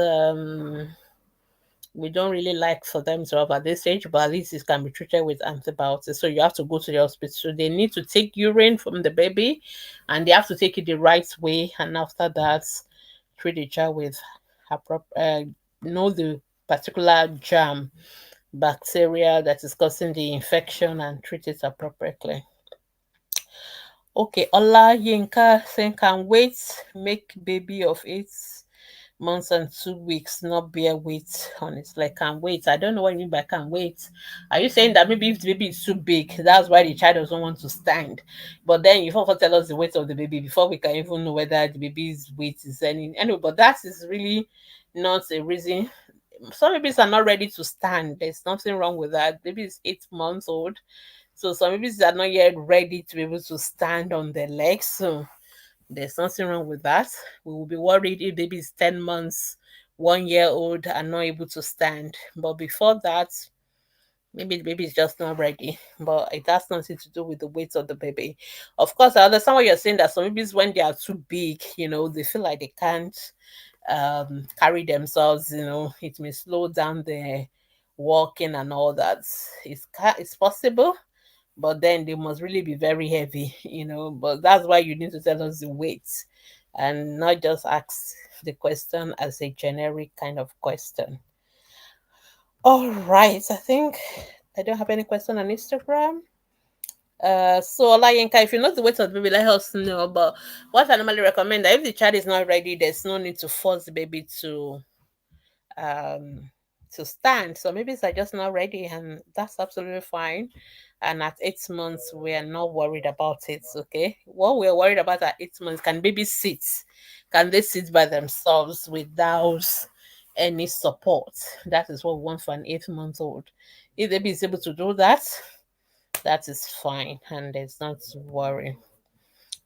Speaker 1: we don't really like for them to have at this age, but at least it can be treated with antibiotics. So you have to go to the hospital. They need to take urine from the baby, and they have to take it the right way. And after that, treat the child with know the particular germ, bacteria that is causing the infection, and treat it appropriately. Okay, Ola Yinka saying, can wait make baby of 8 months and 2 weeks not bear weight on it? Like, can wait. I don't know what you mean by can wait. Are you saying that maybe if the baby is too big, that's why the child doesn't want to stand? But then you first tell us the weight of the baby before we can even know whether the baby's weight is any anyway. But that is really not a reason. Some babies are not ready to stand. There's nothing wrong with that. Baby is 8 months old. So some babies are not yet ready to be able to stand on their legs. So there's nothing wrong with that. We will be worried if baby is 10 months, 1 year old, and not able to stand. But before that, maybe the baby is just not ready. But it has nothing to do with the weight of the baby. Of course, I understand what you're saying, that some babies, when they are too big, they feel like they can't carry themselves, it may slow down their walking and all that. It's possible, but then they must really be very heavy, But that's why you need to tell us the weight, and not just ask the question as a generic kind of question. All right, I think I don't have any question on Instagram. So Olayinka, if you know the weight of the baby, let us know. But what I normally recommend, that if the child is not ready, there's no need to force the baby um to stand. So maybe are just not ready, and that's absolutely fine. And at 8 months, we are not worried about it. Okay, what we're worried about at 8 months, can baby sit? Can they sit by themselves without any support? That is what we want for an 8 month old. If the baby is able to do that, that is fine, and there's not to worry.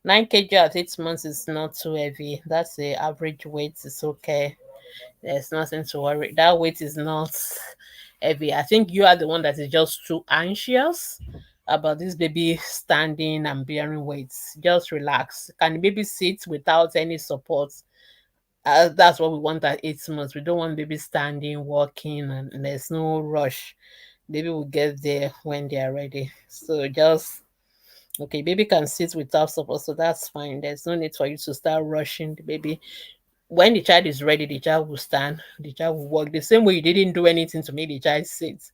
Speaker 1: 9 kg at 8 months is not too heavy. That's the average weight. It's okay. There's nothing to worry. That weight is not heavy. I think you are the one that is just too anxious about this baby standing and bearing weights. Just relax. Can the baby sit without any support? That's what we want at 8 months. We don't want baby standing, walking, and there's no rush. Baby will get there when they are ready. So just okay, baby can sit without support, so that's fine. There's no need for you to start rushing the baby. when the child is ready, the child will stand, the child will walk. The same way you didn't do anything to make the child sit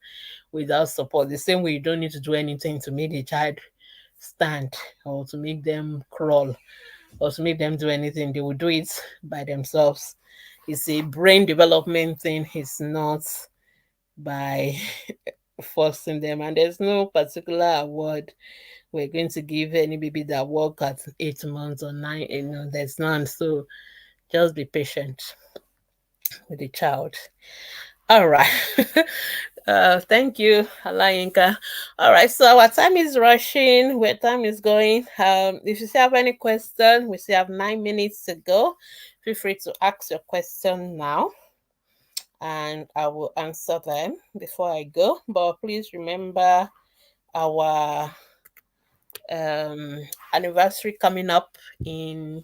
Speaker 1: without support, the same way you don't need to do anything to make the child stand or to make them crawl or to make them do anything. They will do it by themselves. It's a brain development thing. It's not by forcing them. And there's no particular award we're going to give any baby that walk at 8 months or nine. There's none. So just be patient with the child. All right. Thank you, Alayinka. All right, so our time is rushing. Where time is going. If you still have any question, we still have 9 minutes to go. Feel free to ask your question now, and I will answer them before I go. But please remember our anniversary coming up in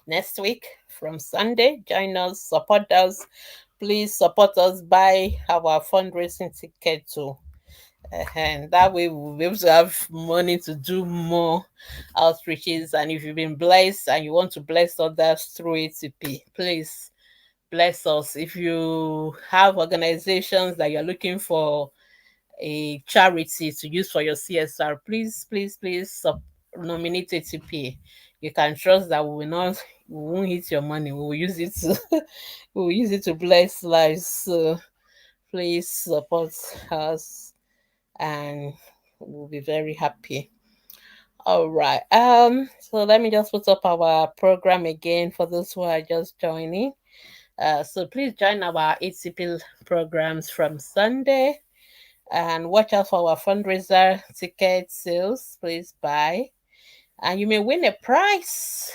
Speaker 1: next week from Sunday. Join us, support us. Please support us, buy our fundraising ticket too. And that way we'll be able to have money to do more outreaches. And if you've been blessed and you want to bless others through ATP, please bless us. If you have organizations that you're looking for a charity to use for your CSR, please nominate ATP. You can trust that we won't eat your money. We will use it to we will use it to bless lives. So please support us and we'll be very happy. All right. So let me just put up our program again for those who are just joining. So please join our ATP programs from Sunday and watch out for our fundraiser ticket sales. Please buy. And you may win a prize,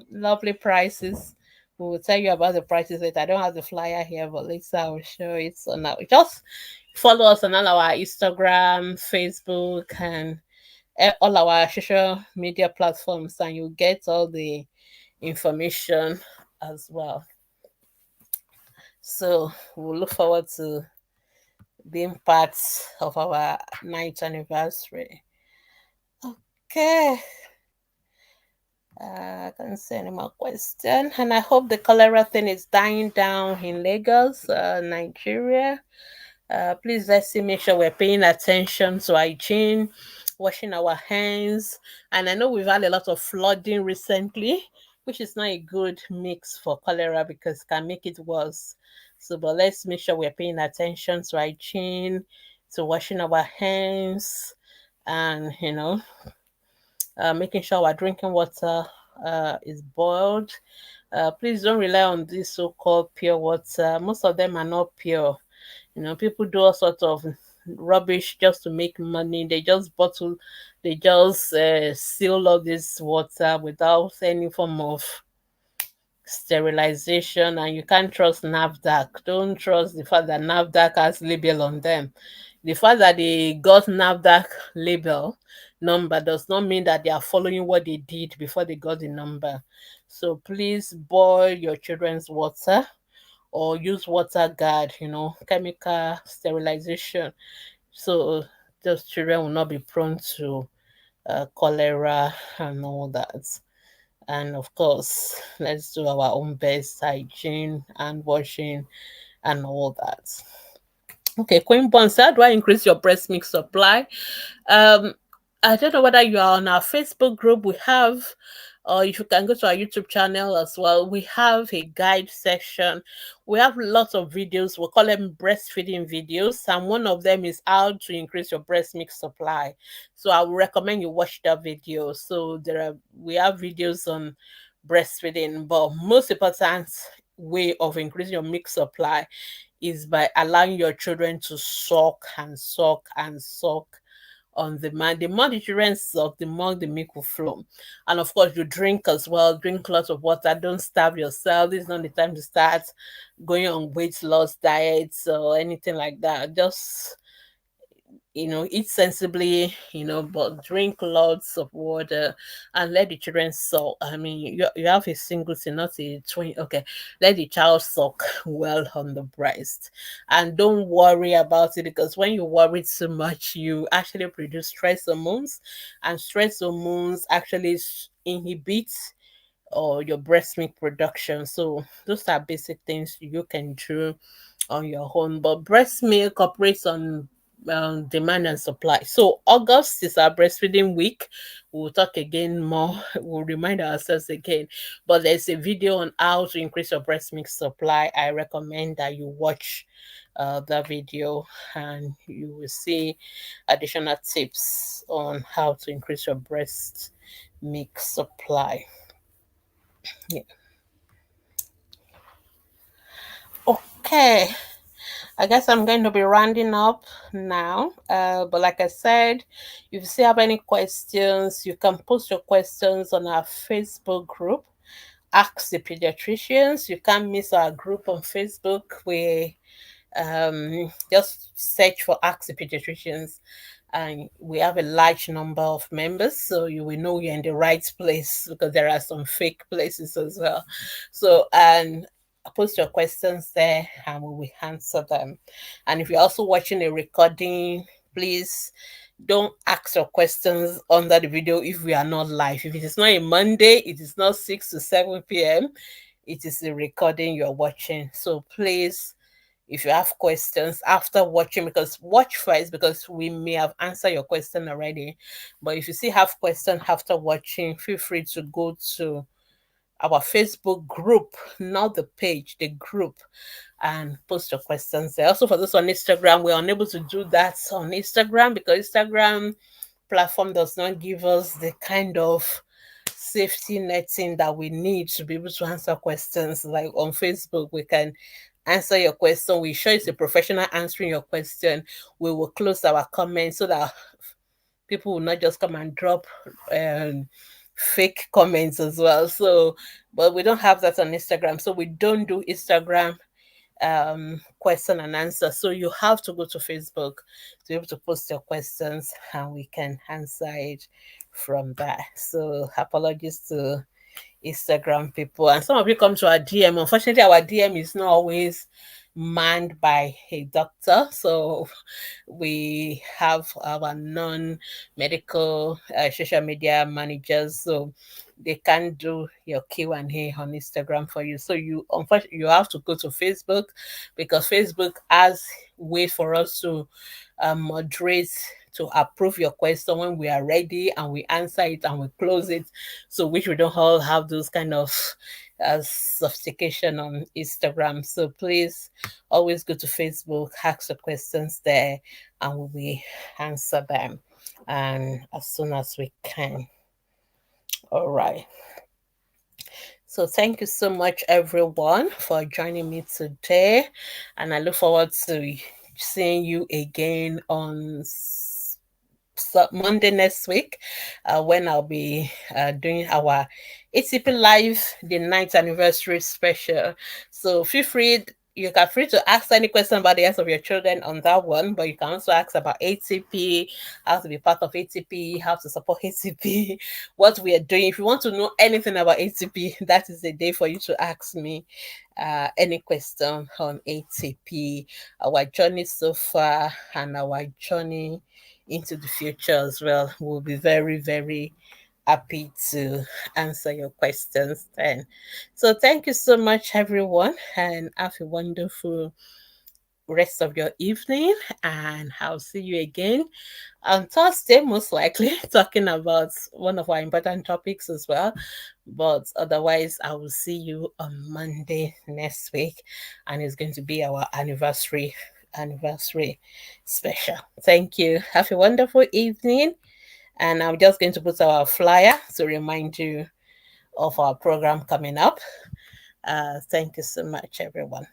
Speaker 1: lovely prizes. We will tell you about the prices later. I don't have the flyer here, but later I will show it. So now just follow us on all our Instagram, Facebook, and all our social media platforms, and you get all the information as well. So we'll look forward to being part of our 9th anniversary. Okay. I can't see any more questions. And I hope the cholera thing is dying down in Lagos, Nigeria. Please let's see, make sure we're paying attention to hygiene, washing our hands. And I know we've had a lot of flooding recently, which is not a good mix for cholera because it can make it worse. So, but let's make sure we're paying attention to hygiene, to washing our hands, and making sure our drinking water is boiled. Please don't rely on this so-called pure water. Most of them are not pure. People do all sorts of rubbish just to make money. They just seal all this water without any form of sterilization, and you can't trust NAFDAC. Don't trust the fact that NAFDAC has label on them. The fact that they got NAFDAC label number does not mean that they are following what they did before they got the number. So please boil your children's water or use water guard, chemical sterilization, so those children will not be prone to cholera and all that. And of course, let's do our own best hygiene and washing and all that. Okay, Queen Bonds, how do I increase your breast milk supply? Um, I don't know whether you are on our Facebook group. We have, or if you can go to our YouTube channel as well, we have a guide section. We have lots of videos. We call them breastfeeding videos, and one of them is how to increase your breast milk supply. So I would recommend you watch that video. So we have videos on breastfeeding, but most important way of increasing your milk supply is by allowing your children to suck and suck and suck on demand. The more the children suck, the more the milk will flow. And of course, you drink as well. Drink lots of water. Don't starve yourself. This is not the time to start going on weight loss diets or anything like that. Just eat sensibly, but drink lots of water and let the children suck. I mean, you have a single thing, not a twin. Okay, let the child suck well on the breast and don't worry about it, because when you worry too much, you actually produce stress hormones, and stress hormones actually inhibit or your breast milk production. So those are basic things you can do on your own. But breast milk operates on demand and supply. So August is our breastfeeding week. We'll talk again more. We'll remind ourselves again. But there's a video on how to increase your breast milk supply. I recommend that you watch that video, and you will see additional tips on how to increase your breast milk supply. Yeah. Okay, I guess I'm going to be rounding up now. But like I said, if you still have any questions, you can post your questions on our Facebook group, Ask the Pediatricians. You can't miss our group on Facebook. We just search for Ask the Pediatricians, and we have a large number of members, so you will know you're in the right place, because there are some fake places as well. So, and post your questions there and we will answer them. And if you're also watching a recording, please don't ask your questions under the video if we are not live. If it is not a Monday, it is not 6 to 7 p.m., it is a recording you're watching. So please, if you have questions after watching, because watch first, because we may have answered your question already. But if you still have questions after watching, feel free to go to our Facebook group, not the page, the group, and post your questions there. Also, for those on Instagram, we're unable to do that on Instagram because Instagram platform does not give us the kind of safety netting that we need to be able to answer questions. Like on Facebook, we can answer your question. We show it's a professional answering your question. We will close our comments so that people will not just come and drop fake comments as well. So, but we don't have that on Instagram. So we don't do Instagram question and answer. So you have to go to Facebook to be able to post your questions and we can answer it from there. So apologies to Instagram people. And some of you come to our DM. Unfortunately, our DM is not always manned by a doctor. So we have our non-medical social media managers. So they can't do your Q&A on Instagram for you. So you, unfortunately, you have to go to Facebook, because Facebook has way for us to moderate, to approve your question when we are ready, and we answer it and we close it. So which we don't all have those kind of sophistication on Instagram. So please always go to Facebook, ask the questions there, and we will answer them, and as soon as we can. All right. So thank you so much, everyone, for joining me today, and I look forward to seeing you again on Monday next week, when I'll be doing our ATP Live the 9th anniversary special. So feel free. You can free to ask any question about the health of your children on that one, but you can also ask about ATP, how to be part of ATP, how to support ATP, what we are doing. If you want to know anything about ATP, that is the day for you to ask me any question on ATP, our journey so far, and our journey into the future as well. We'll be very, very happy to answer your questions then. So thank you so much, everyone, and have a wonderful rest of your evening. And I'll see you again on Thursday, most likely, talking about one of our important topics as well. But otherwise, I will see you on Monday next week, and it's going to be our anniversary special. Thank you. Have a wonderful evening. And I'm just going to put our flyer to remind you of our program coming up. Thank you so much, everyone.